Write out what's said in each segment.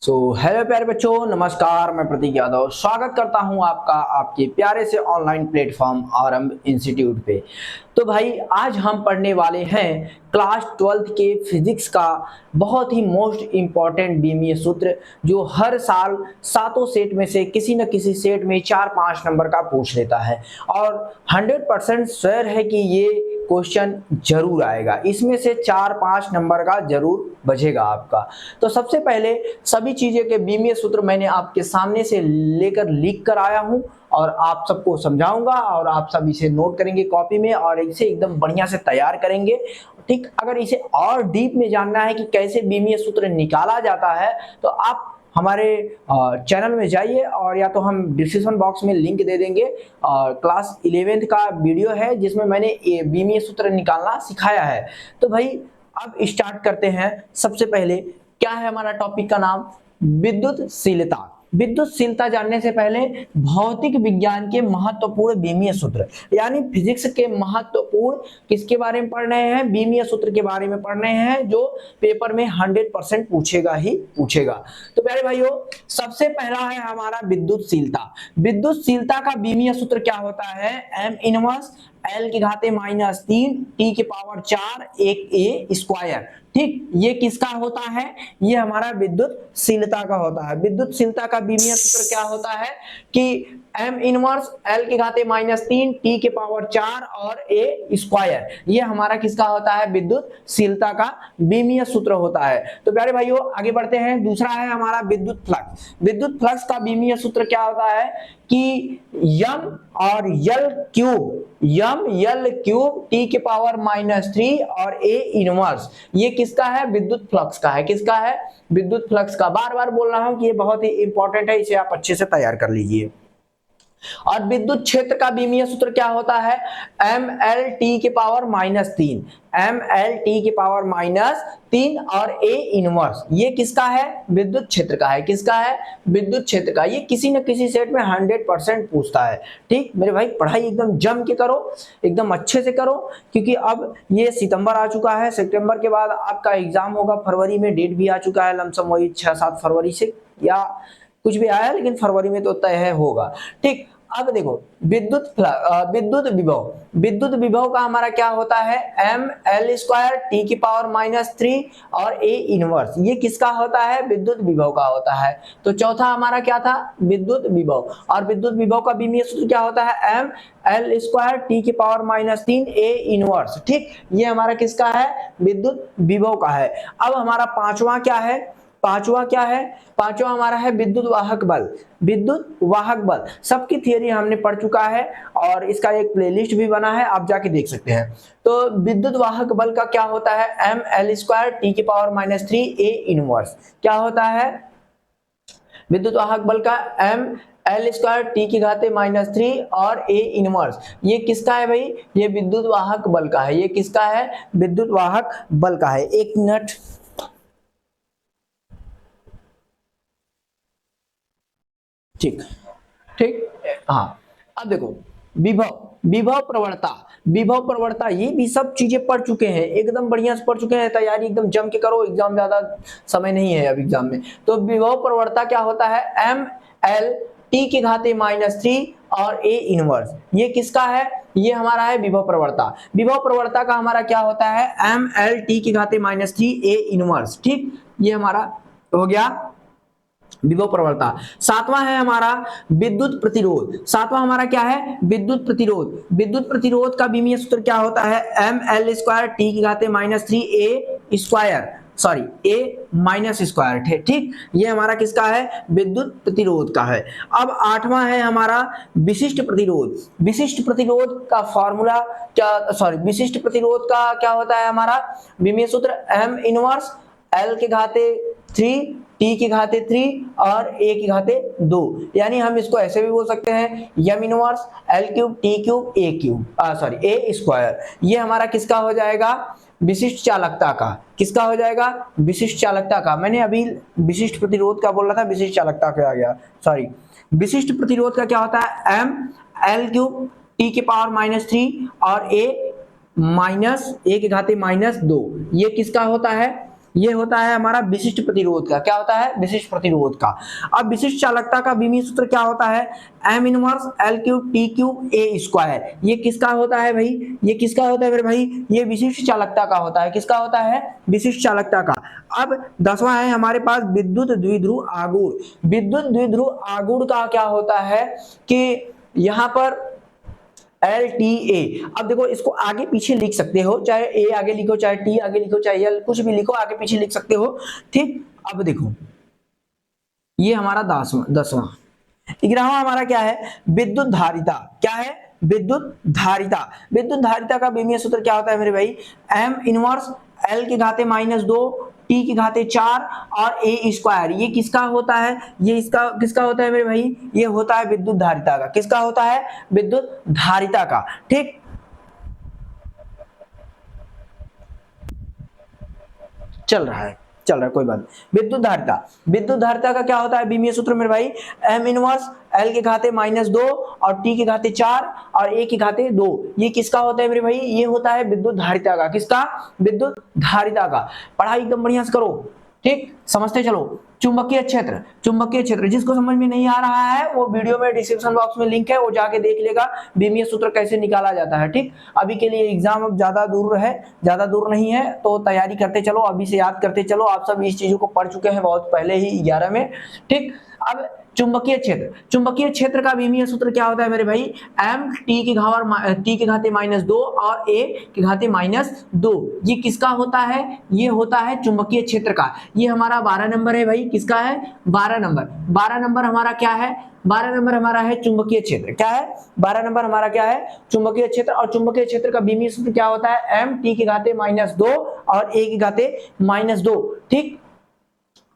Hello प्यारे बच्चों, नमस्कार। मैं प्रतीक यादव स्वागत करता हूं आपका आपके प्यारे से ऑनलाइन प्लेटफॉर्म आरंभ इंस्टीट्यूट पे। तो भाई आज हम पढ़ने वाले हैं क्लास 12th के फिजिक्स का बहुत ही मोस्ट इम्पॉर्टेंट बीमीय सूत्र, जो हर साल सातों सेट में से किसी न किसी सेट में 4-5 नंबर का पूछ लेता है और 100% श्योर है कि ये क्वेश्चन जरूर आएगा। इसमें से 4-5 नंबर का जरूर बचेगा आपका। तो सबसे पहले सभी चीजें के बीमीय सूत्र मैंने आपके सामने से लेकर लिख कर आया हूं और आप सबको समझाऊंगा और आप सब इसे नोट करेंगे कॉपी में और इसे एकदम बढ़िया से तैयार करेंगे। ठीक, अगर इसे और डीप में जानना है कि कैसे बीमीय सूत्र निकाला जाता है तो आप हमारे चैनल में जाइए और या तो हम डिस्क्रिप्शन बॉक्स में लिंक दे देंगे। क्लास 11th का वीडियो है जिसमें मैंने बीमीय सूत्र निकालना सिखाया है। तो भाई अब स्टार्ट करते हैं। सबसे पहले क्या है हमारा टॉपिक का नाम? विद्युतशीलता। विद्युतशीलता जानने से पहले भौतिक विज्ञान के महत्वपूर्ण बीमीय सूत्र, यानी फिजिक्स के महत्वपूर्ण किसके बारे में पढ़ रहे हैं? बीमीय सूत्र के बारे में पढ़ रहे हैं, जो पेपर में 100% पूछेगा ही पूछेगा। तो प्यारे भाइयों, सबसे पहला है हमारा विद्युतशीलता। विद्युतशीलता का बीमीय सूत्र क्या होता है? एम इनवर्स एल की घाते -3 टी के पावर 4 1 ए स्क्वायर। ठीक, ये किसका होता है? ये हमारा विद्युतशीलता का होता है। विद्युतशीलता का बीमीय सूत्र क्या होता है कि एम इनवर्स एल की घाते -3 टी के पावर 4 और ए स्क्वायर। ये हमारा किसका होता है? विद्युतशीलता का बीमीय सूत्र होता है। तो प्यारे भाइयों आगे बढ़ते हैं। दूसरा है हमारा विद्युत फ्लक्स। विद्युत फ्लक्स का बीमीय सूत्र क्या होता है कि यम और यल क्यूब टी के पावर -3 और ए इनवर्स। ये किसका है? विद्युत फ्लक्स का है। किसका है? विद्युत फ्लक्स का। बार बार बोल रहा हूं कि ये बहुत ही इंपॉर्टेंट है, इसे आप अच्छे से तैयार कर लीजिए। और विद्युत क्षेत्र का बीमीय सूत्र क्या होता है? एम एल टी के पावर -3, एम एल टी के पावर -3 और ए इनवर्स। ये किसका है? विद्युत क्षेत्र का है। किसका है? विद्युत क्षेत्र का। ये किसी न किसी सेट में 100% पूछता है। ठीक मेरे भाई, पढ़ाई एकदम जम के करो, एकदम अच्छे से करो, क्योंकि अब ये सितंबर आ चुका है। सितंबर के बाद आपका एग्जाम होगा फरवरी में। डेट भी आ चुका है, लमसम वही 6-7 फरवरी से या कुछ भी आया, लेकिन फरवरी में तो तय होगा। ठीक, अब देखो विद्युत विभव का हमारा क्या होता है? एम एल स्क्वायर टी की पावर -3 और ए इनवर्स। ये किसका होता है? विद्युत विभव का होता है। तो चौथा हमारा क्या था? विद्युत विभव। और विद्युत विभव का बीमीय सूत्र क्या होता है? एम एल स्क्वायर टी की पावर -3 ए इनवर्स। ठीक, ये हमारा किसका है? विद्युत विभव का है। अब हमारा पांचवा क्या है? पांचवा हमारा है विद्युत वाहक बल। विद्युत वाहक बल सबकी थियरी हमने पढ़ चुका है और इसका एक प्लेलिस्ट भी बना है, आप जाके देख सकते हैं। तो विद्युत वाहक बल का क्या होता है? एम एल स्क्वायर टी की पावर -3 ए इनवर्स। क्या होता है विद्युत वाहक बल का? एम एल स्क्वायर टी की घाते -3 और ए इनवर्स। ये किसका है भाई? ये विद्युत वाहक बल का है। ये किसका है? विद्युत वाहक बल का है। एक मिनट। ठीक ठीक, हाँ। अब देखो विभव प्रवणता ये भी सब चीजें पढ़ चुके हैं, एकदम बढ़िया से पढ़ चुके हैं। तैयारी एकदम जम के करो, एग्जाम ज्यादा समय नहीं है अब एग्जाम में। तो विभव प्रवणता क्या होता है? एम एल टी की घाते -3 और ए इनवर्स। ये किसका है? ये हमारा है विभव प्रवणता। विभव प्रवणता का हमारा क्या होता है? एम एल टी की घाते -3 ए इनवर्स। ठीक, ये हमारा हो गया विभव प्रवणता। सातवां है हमारा विद्युत प्रतिरोध। सातवां हमारा क्या है? विद्युत प्रतिरोध। विद्युत प्रतिरोध का बीमीय सूत्र क्या होता है? एम एल स्क्वायर टी की घाते -3 ए स्क्वायर, सॉरी ए माइनस स्क्वायर। ठीक, ये हमारा किसका है? विद्युत प्रतिरोध का है। अब आठवां है हमारा विशिष्ट प्रतिरोध। विशिष्ट प्रतिरोध का फॉर्मूला क्या, सॉरी विशिष्ट प्रतिरोध का क्या होता है हमारा बीमीय सूत्र? एम इनवर्स एल के घाते 3 टी की घाते 3 और ए की घाते 2। यानी हम इसको ऐसे भी बोल सकते हैं M inverse L cube T cube A cube, sorry A square. ये हमारा किसका हो जाएगा? विशिष्ट चालकता का। किसका हो जाएगा? विशिष्ट चालकता का। मैंने अभी विशिष्ट प्रतिरोध का बोल रहा था, विशिष्ट चालकता का आ गया, सॉरी। विशिष्ट प्रतिरोध का क्या होता है? एम एल क्यूब टी के पावर -3 और ए की घाते -2। ये किसका होता है? ये होता है हमारा विशिष्ट प्रतिरोध का। क्या होता है? विशिष्ट प्रतिरोध का। अब विशिष्ट चालकता का बीमीय सूत्र क्या होता है? m inverse l cube t cube a square. ये किसका होता है भाई? ये किसका होता है मेरे भाई? ये विशिष्ट चालकता का होता है। किसका होता है? विशिष्ट चालकता का। अब 10वां है हमारे पास विद्युत द्विध्रुव आघूर्ण। विद्युत द्विध्रुव आघूर्ण का क्या होता है कि यहाँ पर LTA। अब देखो इसको आगे पीछे लिख सकते हो, चाहे A आगे लिखो, चाहे T आगे लिखो, चाहे L, कुछ भी लिखो, आगे पीछे लिख सकते हो। ठीक। अब देखो ये हमारा 10वां। 11वां हमारा क्या है? विद्युत धारिता। क्या है? विद्युत धारिता। विद्युत धारिता का विमीय सूत्र क्या होता है मेरे भाई? m इनवर्स l की घाते -2 t की घाते 4 और a स्क्वायर। ये किसका होता है? ये इसका किसका होता है मेरे भाई? ये होता है विद्युत धारिता का। किसका होता है? विद्युत धारिता का। ठीक, चल रहा है कोई बात नहीं। विद्युत धारिता, विद्युत धारिता का क्या होता है विमीय सूत्र मेरे भाई? m इनवर्स l के घाते -2 और t के घाते 4 और a के घाते 2। ये किसका होता है मेरे भाई? ये होता है विद्युत धारिता का। किसका? विद्युत धारिता का। पढ़ाई एकदम बढ़िया से करो। ठीक, समझते चलो। चुंबकीय क्षेत्र, चुंबकीय क्षेत्र जिसको समझ में नहीं आ रहा है वो वीडियो में डिस्क्रिप्शन बॉक्स में लिंक है, वो जाके देख लेगा विमीय सूत्र कैसे निकाला जाता है। ठीक, अभी के लिए एग्जाम अब ज्यादा दूर है, ज्यादा दूर नहीं है, तो तैयारी करते चलो, अभी से याद करते चलो। आप सब इस चीजों को पढ़ चुके हैं बहुत पहले ही 11 में। ठीक, अब चुंबकीय क्षेत्र, चुंबकीय क्षेत्र का विमीय सूत्र क्या होता है मेरे भाई? m t के घाते -2 और a के घाते -2। ये किसका होता है? ये होता है चुंबकीय क्षेत्र का। ये हमारा 12 नंबर है भाई। किसका है? 12 नंबर। 12 नंबर हमारा क्या है? 12 नंबर हमारा है चुंबकीय क्षेत्र। क्या है? 12 नंबर हमारा क्या है? चुंबकीय क्षेत्र। और चुंबकीय क्षेत्र का विमीय सूत्र क्या होता है? m t के घाते -2 और a के घाते -2। ठीक,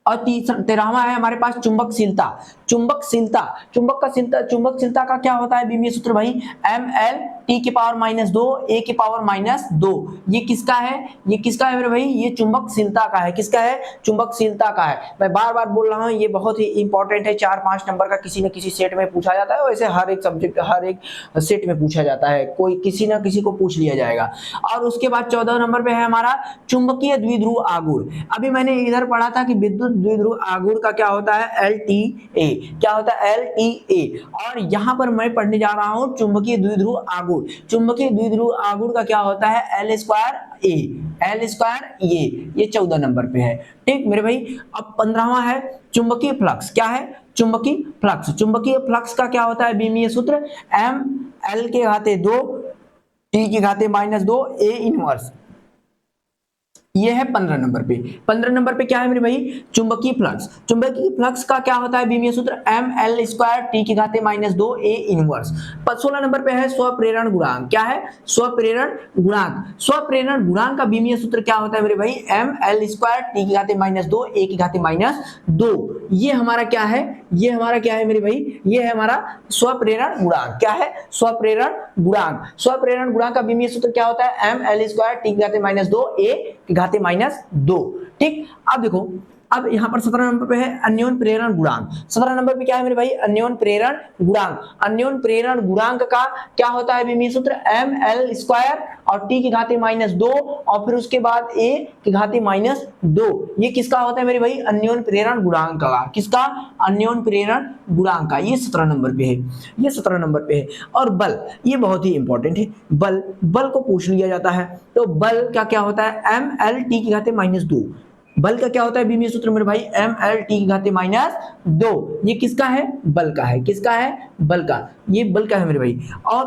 और 13वां है हमारे पास चुंबकशीलता। चुंबकशीलता, चुंबकशीलता का क्या होता है विमीय सूत्र भाई? ml t के पावर -2 a के पावर -2। ये किसका है? ये किसका है मेरे भाई? ये चुंबकशीलता का है। किसका है? चुंबकशीलता का है। मैं बार बार बोल रहा हूँ, ये बहुत ही इंपॉर्टेंट है। 4-5 नंबर का किसी न किसी सेट में पूछा जाता है। वैसे हर एक सब्जेक्ट, हर एक सेट में पूछा जाता है, कोई किसी ना किसी को पूछ लिया जाएगा। और उसके बाद 14 नंबर पे है हमारा चुंबकीय द्विध्रुव आघूर्ण। अभी मैंने इधर पढ़ा था कि विद्युत द्विध्रुव आघूर्ण का क्या होता है? LTA। क्या होता है? LTA। और यहां पर मैं पढ़ने जा रहा हूं चुंबकीय द्विध्रुव आघूर्ण। चुंबकीय द्विध्रुव आघूर्ण का क्या होता है? L square A। L square ये 14 नंबर पे है। ठीक मेरे भाई। अब 15वां है चुंबकीय फ्लक्स। क्या है? चुंबकीय फ्लक्स। चुंबकीय फ्लक्स का क्या होता है विमीय सूत्र? m l के घाते 2 t के घाते -2 a इनवर्स। ये है 15 नंबर पे। 15 नंबर पे क्या है मेरे भाई? चुंबकीय फ्लक्स। चुंबकीय फ्लक्स का क्या होता है विमीय सूत्र? m l स्क्वायर t के घाते -2 a इनवर्स। 16 नंबर पे है स्वप्रेरण गुणांक। क्या है? स्वप्रेरण गुणांक। स्वप्रेरण गुणांक का विमीय सूत्र क्या होता है मेरे भाई? m l स्क्वायर t के घाते -2 a के घाते -2। ये हमारा क्या है? ये हमारा क्या है मेरे भाई? ये है हमारा स्वप्रेरण गुणांक। क्या है? स्वप्रेरण गुणांक। स्वप्रेरण गुणांक का विमीय सूत्र क्या होता है? m l स्क्वायर t के घाते -2 a के घाते -2। ठीक, अब देखो, अब यहां पर 17 नंबर पे है अन्योन प्रेरण गुणांक। 17 नंबर पे क्या है मेरे भाई? अन्योन प्रेरण गुणांक। अन्योन प्रेरण गुणांक का क्या होता है विमीय सूत्र? m l स्क्वायर और t के घाते -2 और फिर उसके बाद a के घाते -2। ये किसका होता है मेरे भाई? अन्योन प्रेरण गुणांक का। किसका? अन्योन प्रेरण गुणांक का। ये 17 नंबर पे है। ये 17 नंबर पे है। और बल, ये बहुत ही इंपॉर्टेंट है। बल, बल को पूछ लिया जाता है। तो बल का क्या होता है? m l t के घाते -2। बल का क्या होता है विमीय सूत्र मेरे भाई? m l t के घाते -2। ये किसका है? बल का है। किसका है? बल का। ये बल का है मेरे भाई। और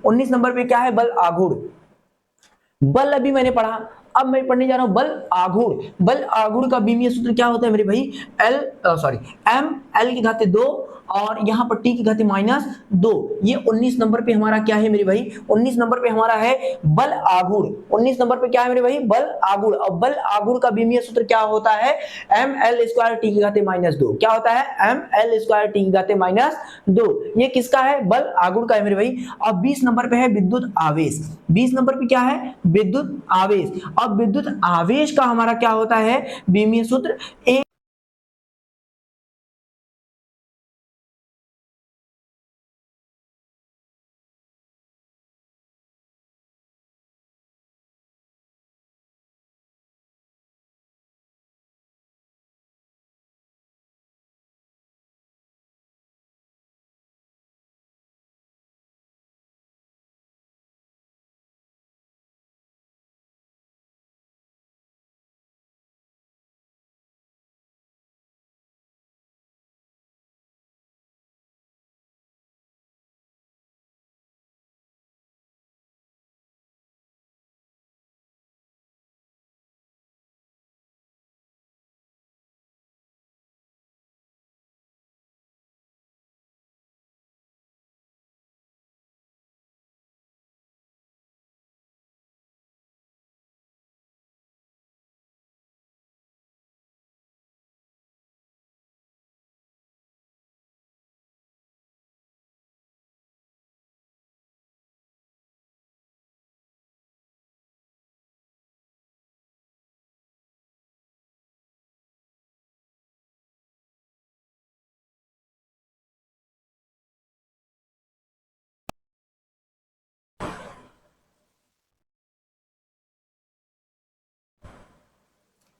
19 नंबर पे क्या है? बल आघूर्ण। बल अभी मैंने पढ़ा, अब मैं पढ़ने जा रहा हूं बल आघूर्ण। बल आघूर्ण का विमीय सूत्र क्या होता है मेरे भाई? m l के घाते 2 और यहाँ पर t के घाते -2। ये 19 नंबर पे हमारा क्या है मेरे भाई? 19 नंबर पे हमारा है बल आघूर्ण। 19 नंबर पे क्या है मेरे भाई? बल आघूर्ण। और बल आघूर्ण का विमीय सूत्र क्या होता है? m l स्क्वायर t के घाते -2। क्या होता है? m l स्क्वायर t के घाते -2। ये किसका है? बल आघूर्ण का है मेरे भाई। और 20 नंबर पे है विद्युत आवेश। 20 नंबर पे क्या है? विद्युत आवेश। अब विद्युत आवेश का हमारा क्या होता है विमीय सूत्र? ए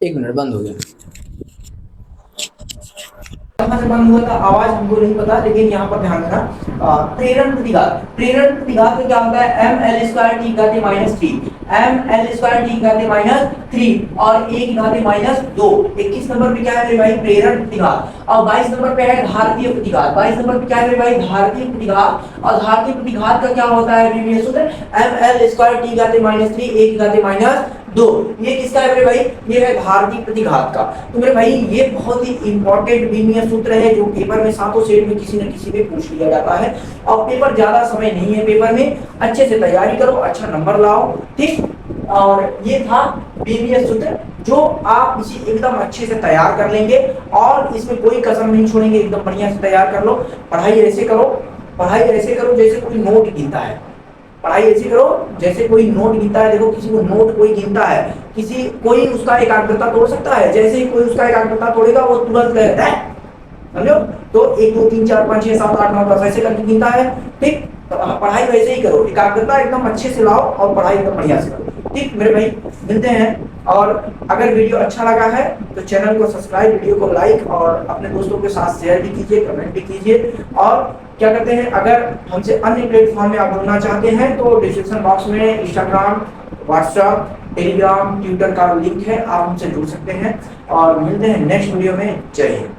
एक मिनट, बंद हो गया। कहाँ से बंद हुआ था, आवाज हमको नहीं पता, लेकिन यहाँ पर ध्यान देना। प्रेरण प्रतिघात, प्रेरण प्रतिघात में क्या होता है, एम एल स्क्वायर टी घाते minus 3, M L square T घाते माइनस 3 और 1 घाते माइनस 2। 21 नंबर पे क्या है मेरे भाई, प्रेरण प्रतिघात। और 22 नंबर पे है धारतीय प्रतिघात। 22 नंबर पे क्या है मेरे भाई, धारतीय प्रतिघात। और धारतीय प्रतिघात का क्या होता है बीमीय सूत्र, एम एल स्क्वायर टी घाते माइनस 3, 1 घाते माइनस 2। ये किसका है मेरे भाई, ये है धारतीय प्रतिघात का। तो मेरे भाई ये बहुत ही इंपॉर्टेंट बीमीय सूत्र है जो पेपर में सातों सेट में किसी न किसी में पूछ लिया जाता है। और पेपर ज्यादा समय नहीं है, पेपर में अच्छे से तैयारी करो, अच्छा नंबर लाओ, ठीक। और ये था बीमीय सूत्र जो आप इसे एकदम अच्छे से तैयार कर लेंगे और इसमें कोई कसर नहीं छोड़ेंगे, एकदम बढ़िया से तैयार कर लो। पढ़ाई ऐसे करो, पढ़ाई ऐसे करो जैसे कोई नोट गिनता है, पढ़ाई ऐसी करो जैसे कोई नोट गिनता है। देखो किसी को नोट कोई गिनता है, किसी कोई उसका एकाग्रता तोड़ सकता है, जैसे ही कोई उसका एकाग्रता तोड़ेगा वो तुरंत कहता है, समझो। तो 1 2 3 4 5 6 7 8 9 10 ऐसे करके गिनता है, ठीक। तो पढ़ाई वैसे ही करो, एकाग्रता एकदम अच्छे से लाओ और पढ़ाई एकदम बढ़िया से करो, ठीक मेरे भाई। मिलते हैं। और अगर वीडियो अच्छा लगा है तो चैनल को सब्सक्राइब, वीडियो को लाइक और अपने दोस्तों के साथ शेयर भी कीजिए, कमेंट भी कीजिए। और क्या कहते हैं, अगर हमसे अन्य प्लेटफॉर्म में आप जुड़ना चाहते हैं तो डिस्क्रिप्शन बॉक्स में इंस्टाग्राम, व्हाट्सएप, टेलीग्राम, ट्विटर का लिंक है, आप हमसे जुड़ सकते हैं। और मिलते हैं नेक्स्ट वीडियो में। जय हिंद।